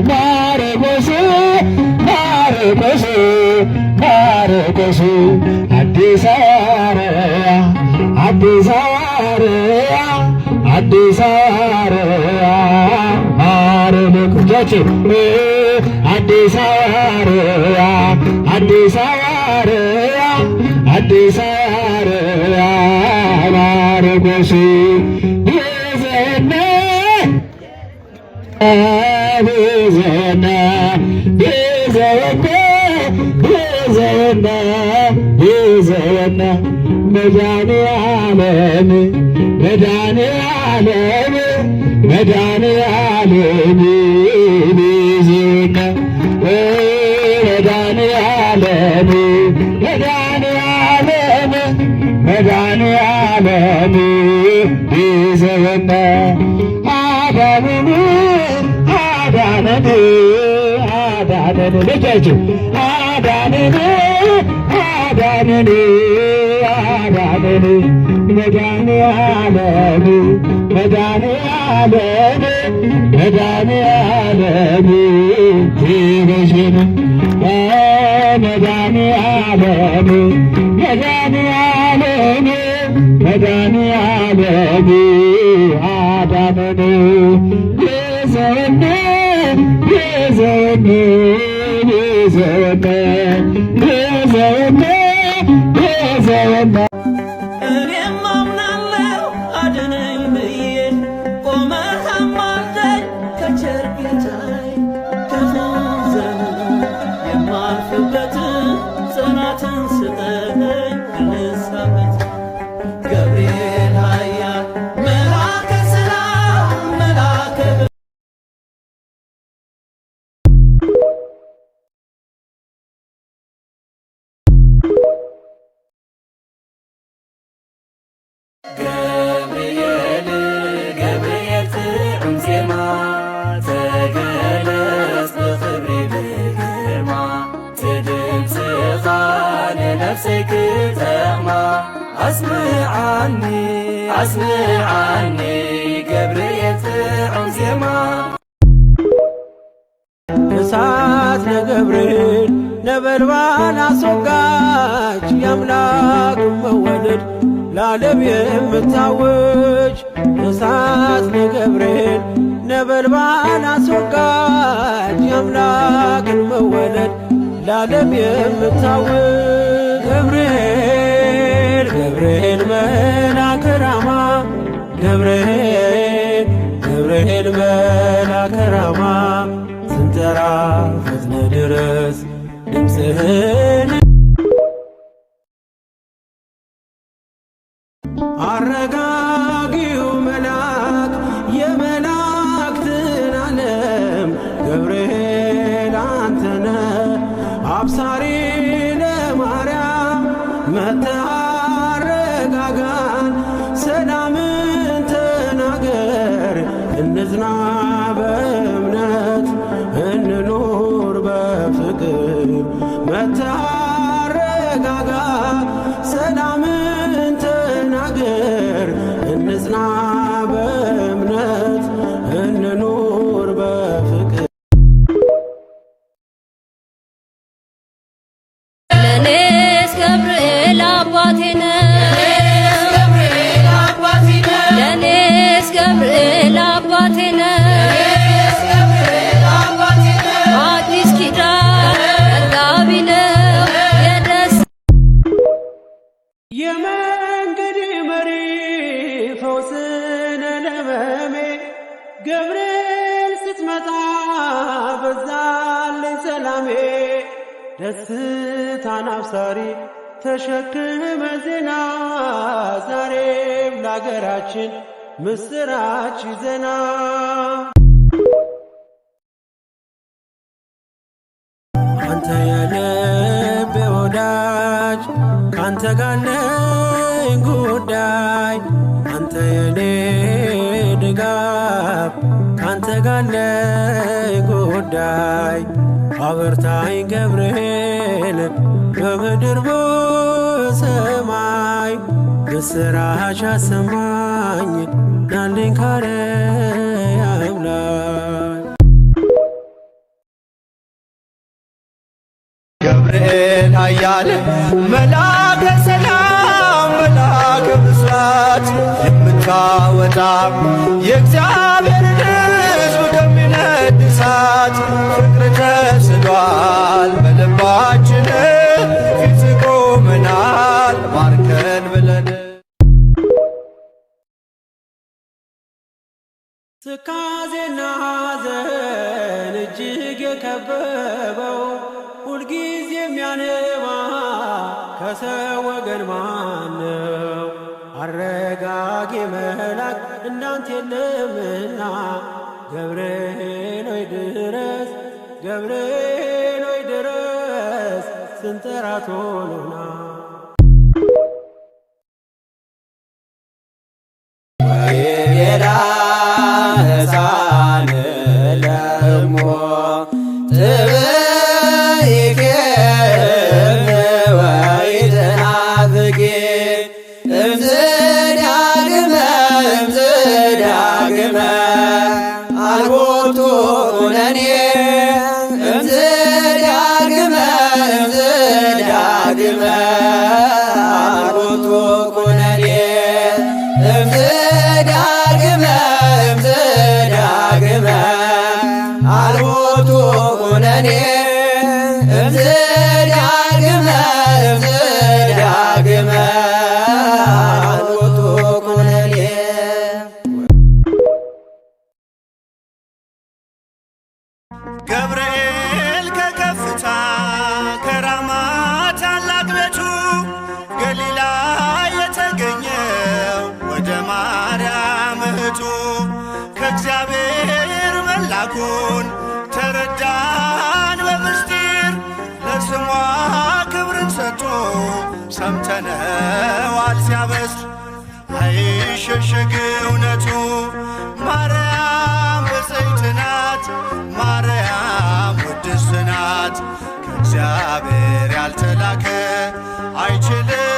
ማርቆስ ማርቆስ ማርቆስ አዲስ አበባ አዲስ አበባ አዲስ አበባ ማርቆስ አዲስ አበባ አዲስ አበባ አዲስ አበባ ማርቆስ ቤዛና መድኃኔዓለም መድኃኔዓለም መድኃኔዓለም ቤዛና መድኃኔዓለም መድኃኔዓለም መድኃኔዓለም ቤዛና አዳነን ልጃችሁ አዳነን መድኃኔዓለም መድኃኔዓለም መድኃኔዓለም ይበሽን መድኃኔዓለም መድኃኔዓለም መድኃኔዓለም አዳነን እኔም አምናለሁ አድነኝ ብዬ ቆመህ አማልደኝ ከቸር ጌታዬ ክፉ ዘመን የማልፍበት ጽናትን ስጠኝ ልነሳበት ገብርኤል ኃያል መልአከ ሰላም መልአከ ገብርኤል ጥዑም ዜማ ተገለጽ በክብሪ በግርማ ትድምጽኻ ለነፍሰይ ክጠቕማ አስምዓኒ ገብርኤል ጥዑም ዜማ እሳት ለገብርኤል ነበልባል አስወጋጅ የአምላክ መወለድ ለዓለም የምታውጅ እሳት ለገብርኤል ነበልባል አስወጋጅ የአምላክን መወለድ ለዓለም የምታውጅ ገብርኤል ገብርኤል መልአከ ራማ ገብርኤል መልአከ ራማ ስንጠራ ፈጥነ ድረስ ድምፅህን አረጋጊው መልአክ የመላእክትን ዓለም ገብርኤል አንተነ አብሳሪ ለማርያም መጥተህ አረጋጋን ሰላምን ተናገር እንጽና በእምነት እንኑር በፍቅር መጥተህ አረጋጋ ሰላምን ተናገር እንጽና በእምነት እንኑር በፍቅር ለኔስ ገብርኤል አባቴ ነው ለኔስ ገብርኤል አባቴ ነው አዲስ ኪዳን መጋቢ ነው የደስ የመንገድ መሪ ፈውስነ ለሕመሜ ገብርኤል ስትመጣ በዛልኝ ሰላሜ ደስታን አብሳሪ ተሸክመ ዜና ዛሬም ለአገራችን ምስራች ዜና አንተ የልቤ ወዳጅ ካንተ ጋር ነኝ ጉዳይ አንተ የኔ ድጋፍ ካንተ ጋር ነኝ ጉዳይ አበርታኝ ገብርኤል በምድር በሰማይ ምስራች አሰማኝ ናልኝ ካርያም ላይ ገብርኤል ኃያል መልአከ ሰላም መልአከ ብስራት የምታወጣ የእግዚአብሔርን ሕዝብ ከሚነድ እሳት ፍቅር ተስሏል በልባችን ፊት ቆመናል ባርከን ብለን ትካዜና ሐዘን እጅግ የከበበው ሁልጊዜ የሚያነባ ከሰው ወገን ማነው? አረጋጊ መልአክ እንዳንተ የለምና ገብርኤል ሆይ ድረስ፣ ገብርኤል ሆይ ድረስ ስንጠራ ቶሎና ወይቤላ ሕፃን ለእሞ ጥብይኬ ወይትናፍቂ እምዝዳግመ አልቦቱ ኩነኔ እምዝዳግመ አልቦቱ ኩነኔ እምዝዳግመ አልቦቱ ኩነኔ እምዝዳግመ አልቦቱ ኩነኔ ገብርኤል ከከፍታ ከራማ ታላቅ ቤቱ ገሊላ የተገኘው ወደ ማርያም እህቱ ከእግዚአብሔር መላኩን ተረዳን በምስጢር ለስሟ ክብርን ሰጥቶ ሰምተነዋል ሲያበስር አይሸሸግ እውነቱ ማርያም ብፅዕት ናት ማርያም ቅድስት ናት ከእግዚአብሔር ያልተላከ አይችልም